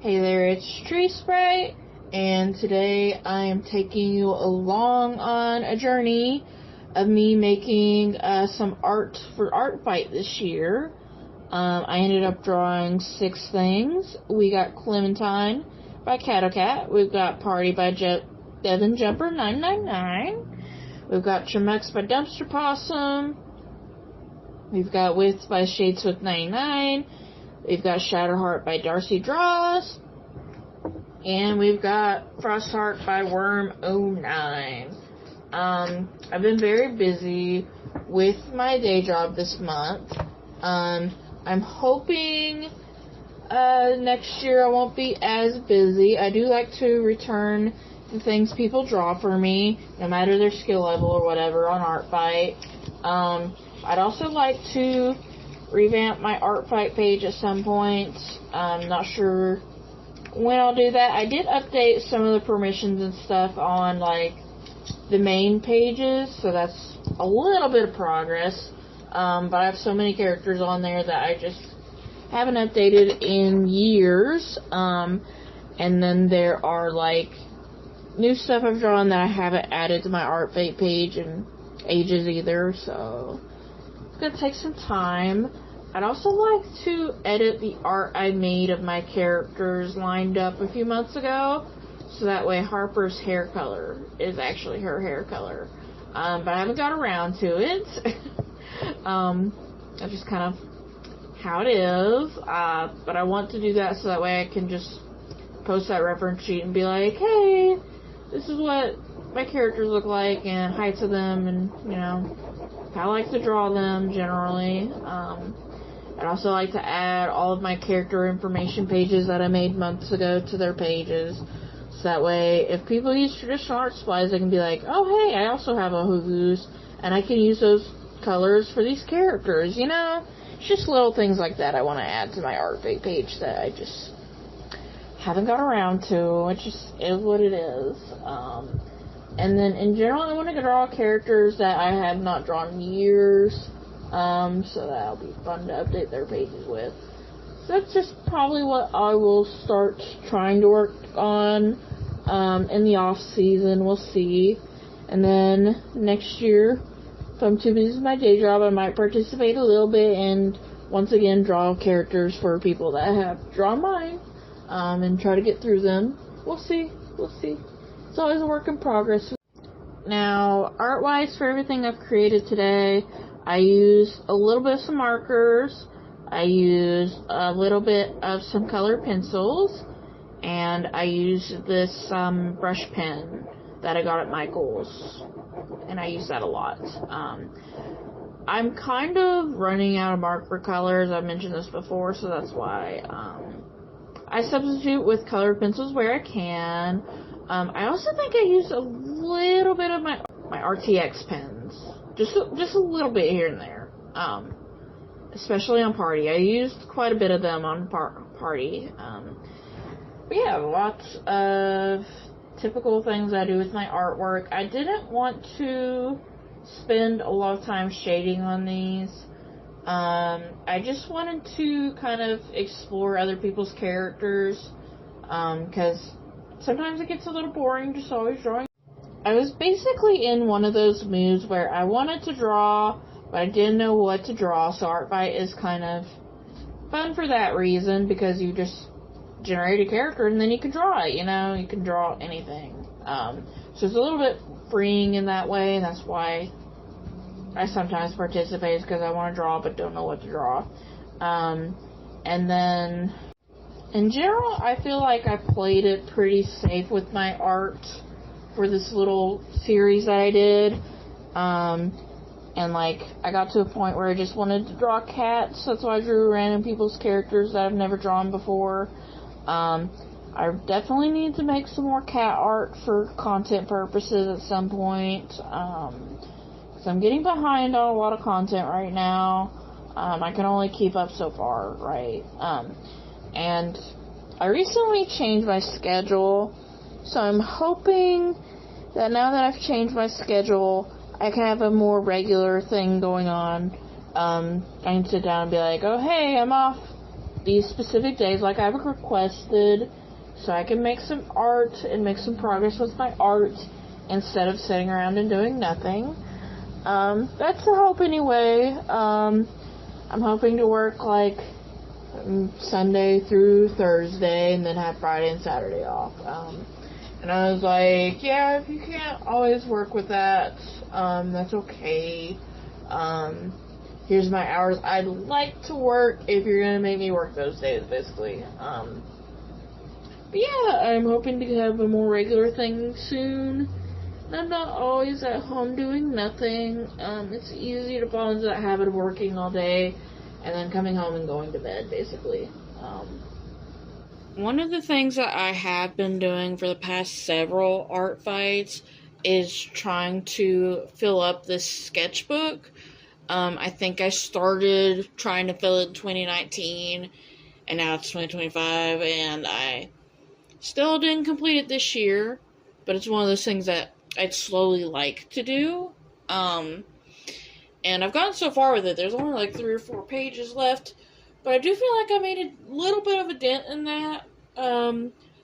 Hey there, it's Tree Sprite, and today I am taking you along on a journey of me making some art for ArtFight this year. I ended up drawing 6 things. We got Clementine by CatoCat. We've got Party by Devin Jumper 999. We've got Tremex by Dumpster Possum. We've got Width by Shadeswift 99. We've got Shatterheart by Darcy Draws. And we've got Frostheart by Worm09. I've been very busy with my day job this month. I'm hoping next year I won't be as busy. I do like to return the things people draw for me, no matter their skill level or whatever, on ArtFight. I'd also like to revamp my ArtFight page at some point. I'm not sure when I'll do that. I did update some of the permissions and stuff on, like, the main pages, so that's a little bit of progress. But I have so many characters on there that I just haven't updated in years. And then there are, like, new stuff I've drawn that I haven't added to my ArtFight page in ages either, so it's gonna take some time. I'd also like to edit the art I made of my characters lined up a few months ago, so that way Harper's hair color is actually her hair color. But I haven't got around to it. That's just kind of how it is. But I want to do that so that way I can just post that reference sheet and be like, hey, this is what my characters look like, and heights of them, and, you know, how I like to draw them generally. I'd also like to add all of my character information pages that I made months ago to their pages. So that way, if people use traditional art supplies, they can be like, oh, hey, I also have a Hoogoos, and I can use those colors for these characters, you know? It's just little things like that I want to add to my ArtFight page that I just haven't got around to. It just is what it is. And then, in general, I want to draw characters that I have not drawn in years. So that'll be fun to update their pages with. So that's just probably what I will start trying to work on in the off season. We'll see. And then next year, if I'm too busy with my day job, I might participate a little bit and once again draw characters for people that have drawn mine, and try to get through them. We'll see. It's always a work in progress. Now, art-wise, for everything I've created today, I used a little bit of some markers, I used a little bit of some colored pencils, and I used this brush pen that I got at Michael's, and I use that a lot. I'm kind of running out of marker colors. I've mentioned this before, so that's why I substitute with colored pencils where I can. I also think I used a little bit of my RTX pens. Just a little bit here and there. Especially on Party. I used quite a bit of them on Party. But yeah, lots of typical things I do with my artwork. I didn't want to spend a lot of time shading on these. I just wanted to kind of explore other people's characters. Because sometimes it gets a little boring just always drawing. I was basically in one of those moods where I wanted to draw, but I didn't know what to draw, so ArtFight is kind of fun for that reason, because you just generate a character and then you can draw it, you know? You can draw anything. So it's a little bit freeing in that way, and that's why I sometimes participate, because I want to draw but don't know what to draw. And then, in general, I feel like I played it pretty safe with my art for this little series that I did. And like, I got to a point where I just wanted to draw cats. That's why I drew random people's characters that I've never drawn before. I definitely need to make some more cat art for content purposes at some point. So I'm getting behind on a lot of content right now. I can only keep up so far, right? And I recently changed my schedule, so I'm hoping that now that I've changed my schedule, I can have a more regular thing going on. I can sit down and be like, oh, hey, I'm off these specific days like I've requested, so I can make some art and make some progress with my art instead of sitting around and doing nothing. That's the hope anyway. I'm hoping to work like Sunday through Thursday and then have Friday and Saturday off. And I was like, yeah, if you can't always work with that, that's okay. Here's my hours I'd like to work if you're gonna make me work those days, basically. But yeah, I'm hoping to have a more regular thing soon. I'm not always at home doing nothing. It's easy to fall into that habit of working all day and then coming home and going to bed, basically. One of the things that I have been doing for the past several art fights is trying to fill up this sketchbook. I think I started trying to fill it in 2019, and now it's 2025, and I still didn't complete it this year, but it's one of those things that I'd slowly like to do. And I've gotten so far with it, there's only like 3 or 4 pages left, but I do feel like I made a little bit of a dent in that.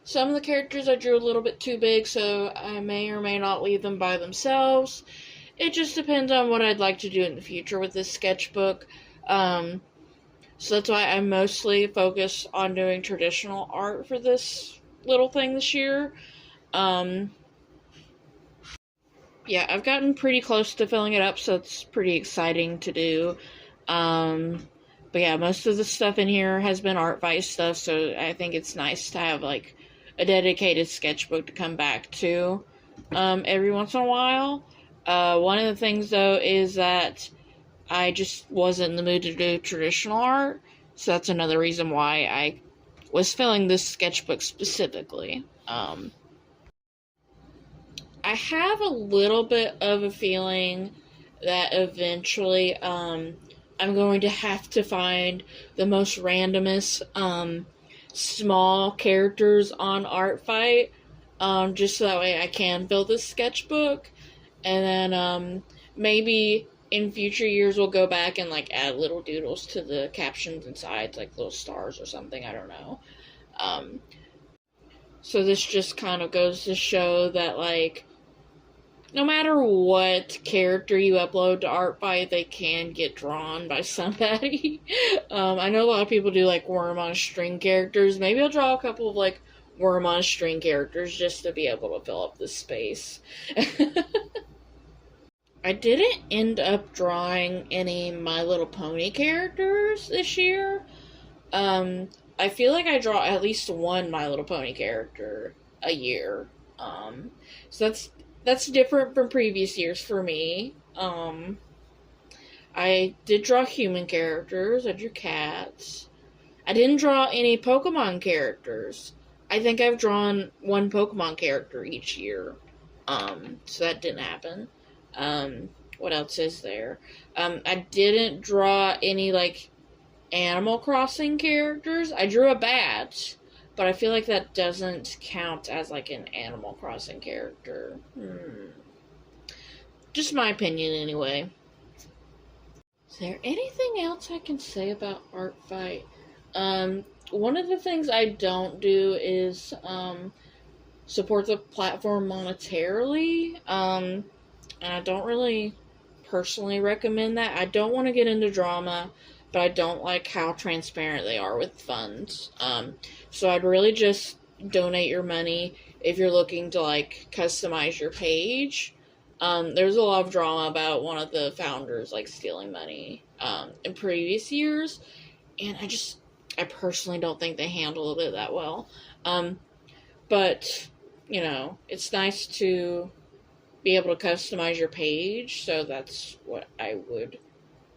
Some of the characters I drew a little bit too big, so I may or may not leave them by themselves. It just depends on what I'd like to do in the future with this sketchbook. So that's why I mostly focus on doing traditional art for this little thing this year. Yeah, I've gotten pretty close to filling it up, so it's pretty exciting to do. But yeah, most of the stuff in here has been ArtFight stuff, so I think it's nice to have, like, a dedicated sketchbook to come back to every once in a while. One of the things, though, is that I just wasn't in the mood to do traditional art, so that's another reason why I was filling this sketchbook specifically. I have a little bit of a feeling that eventually, I'm going to have to find the most randomest, small characters on ArtFight, just so that way I can fill this sketchbook, and then, maybe in future years we'll go back and, like, add little doodles to the captions and sides, like little stars or something, I don't know. So this just kind of goes to show that, like, no matter what character you upload to ArtFight, they can get drawn by somebody. I know a lot of people do, like, worm on a string characters. Maybe I'll draw a couple of, like, worm on a string characters just to be able to fill up this space. I didn't end up drawing any My Little Pony characters this year. I feel like I draw at least one My Little Pony character a year. So that's different from previous years for me. I did draw human characters. I drew cats. I didn't draw any Pokemon characters. I think I've drawn one Pokemon character each year. So that didn't happen. What else is there? I didn't draw any, like, Animal Crossing characters. I drew a bat, but I feel like that doesn't count as, like, an Animal Crossing character. Just my opinion, anyway. Is there anything else I can say about ArtFight? One of the things I don't do is, support the platform monetarily. And I don't really personally recommend that. I don't want to get into drama, but I don't like how transparent they are with funds. So I'd really just donate your money if you're looking to, like, customize your page. There's a lot of drama about one of the founders, like, stealing money in previous years, and I personally don't think they handled it that well. But, you know, it's nice to be able to customize your page, so that's what I would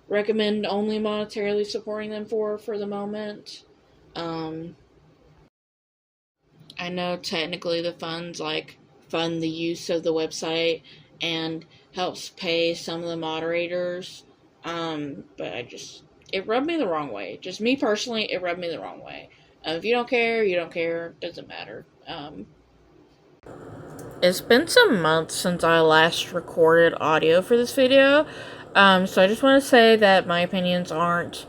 recommend only monetarily supporting them for the moment. I know technically the funds, like, fund the use of the website and helps pay some of the moderators, but it rubbed me the wrong way. Just me personally, it rubbed me the wrong way. If you don't care, you don't care, doesn't matter. It's been some months since I last recorded audio for this video, so I just want to say that my opinions aren't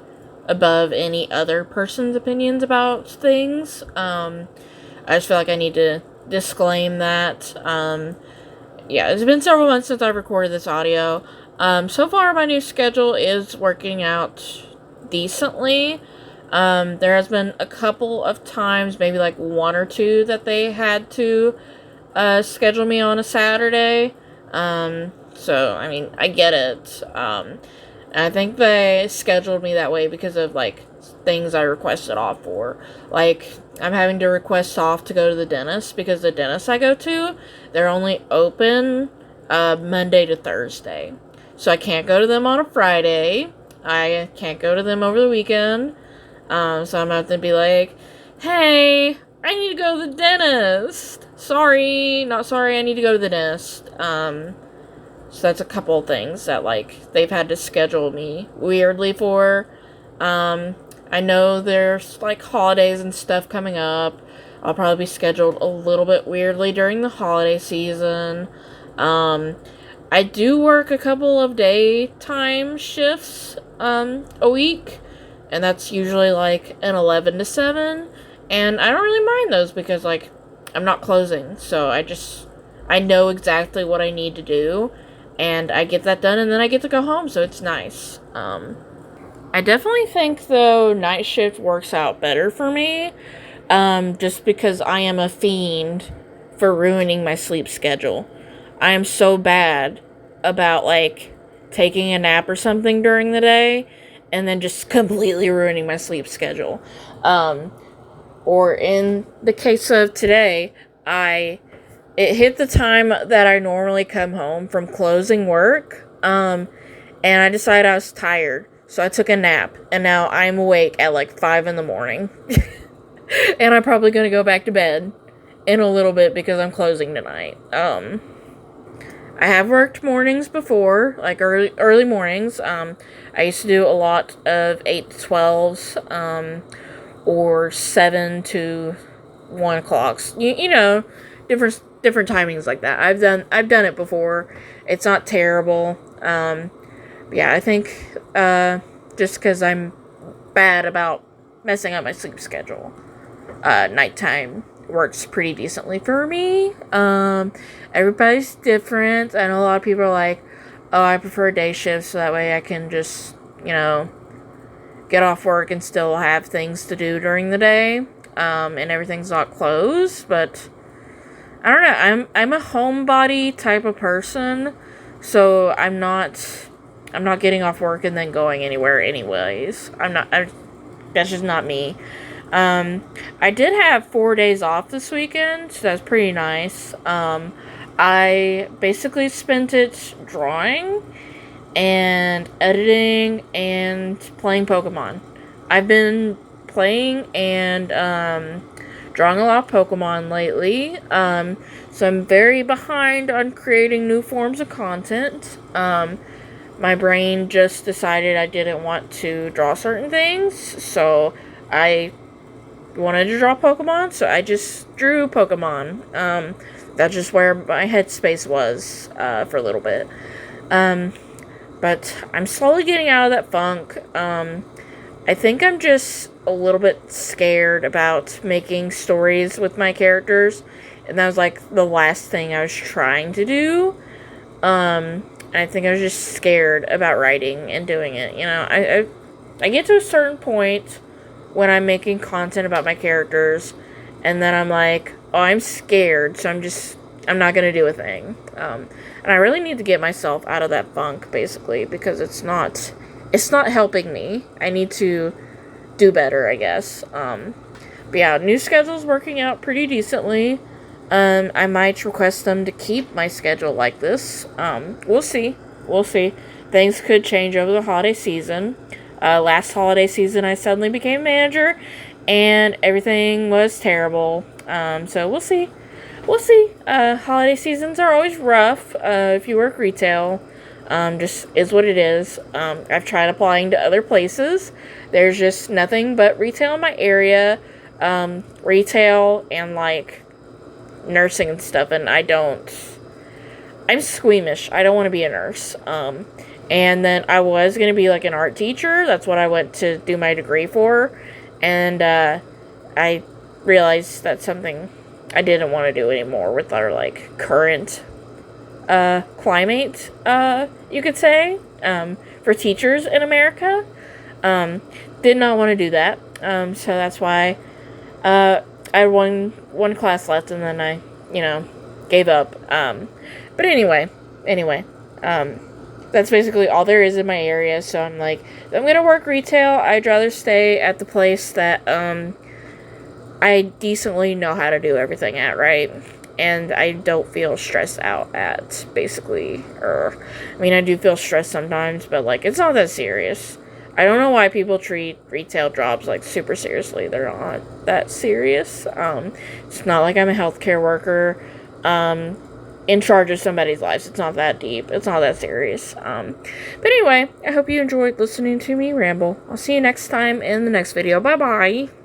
above any other person's opinions about things. I just feel like I need to disclaim that. Yeah, it's been several months since I've recorded this audio. So far, my new schedule is working out decently. There has been a couple of times, maybe like one or two, that they had to schedule me on a Saturday. So, I mean, I get it. And I think they scheduled me that way because of, like, things I requested off for. Like, I'm having to request off to go to the dentist because the dentist I go to, they're only open Monday to Thursday. So I can't go to them on a Friday. I can't go to them over the weekend. So I'm going to have to be like, hey, I need to go to the dentist. Sorry, not sorry, I need to go to the dentist. So that's a couple of things that, like, they've had to schedule me weirdly for. I know there's, like, holidays and stuff coming up. I'll probably be scheduled a little bit weirdly during the holiday season. I do work a couple of daytime shifts, a week. And that's usually, like, an 11 to 7. And I don't really mind those because, like, I'm not closing. So I know exactly what I need to do. And I get that done, and then I get to go home, so it's nice. I definitely think, though, night shift works out better for me. Just because I am a fiend for ruining my sleep schedule. I am so bad about, like, taking a nap or something during the day, and then just completely ruining my sleep schedule. Or in the case of today, it hit the time that I normally come home from closing work, and I decided I was tired, so I took a nap, and now I'm awake at like 5 in the morning, and I'm probably going to go back to bed in a little bit because I'm closing tonight. I have worked mornings before, like early mornings. I used to do a lot of 8 to 12s, or 7 to 1 o'clocks, you know, different timings like that. I've done it before. It's not terrible. Yeah, I think just because I'm bad about messing up my sleep schedule, nighttime works pretty decently for me. Everybody's different. I know a lot of people are like, oh, I prefer day shifts so that way I can just, you know, get off work and still have things to do during the day, and everything's not closed. But I don't know. I'm a homebody type of person, so I'm not getting off work and then going anywhere anyways. That's just not me. I did have 4 days off this weekend, so that's pretty nice. I basically spent it drawing and editing and playing Pokemon. I've been playing and drawing a lot of Pokemon lately. So I'm very behind on creating new forms of content. My brain just decided I didn't want to draw certain things, so I wanted to draw Pokemon, so I just drew Pokemon. That's just where my headspace was for a little bit. But I'm slowly getting out of that funk. I think I'm just a little bit scared about making stories with my characters, and that was like the last thing I was trying to do. And I think I was just scared about writing and doing it. You know, I get to a certain point when I'm making content about my characters, and then I'm like, oh, I'm scared, so I'm not gonna do a thing. And I really need to get myself out of that funk, basically, because it's not helping me. I need to do better, I guess. But yeah, new schedule's working out pretty decently. I might request them to keep my schedule like this. We'll see. Things could change over the holiday season. Last holiday season, I suddenly became manager, and everything was terrible. So we'll see. Holiday seasons are always rough, if you work retail. Just is what it is. I've tried applying to other places. There's just nothing but retail in my area. Retail and, like, nursing and stuff, and I'm squeamish. I don't want to be a nurse. And then I was going to be like an art teacher. That's what I went to do my degree for. And I realized that's something I didn't want to do anymore with our like current climate, you could say, for teachers in America. Did not want to do that. So that's why I had one class left, and then I, gave up. But anyway, that's basically all there is in my area. So I'm like, if I'm gonna work retail, I'd rather stay at the place that I decently know how to do everything at, right? And I don't feel stressed out at, basically. I do feel stressed sometimes, but like, it's not that serious. I don't know why people treat retail jobs like super seriously. They're not that serious. It's not like I'm a healthcare worker in charge of somebody's lives. It's not that deep. It's not that serious. But anyway, I hope you enjoyed listening to me ramble. I'll see you next time in the next video. Bye bye.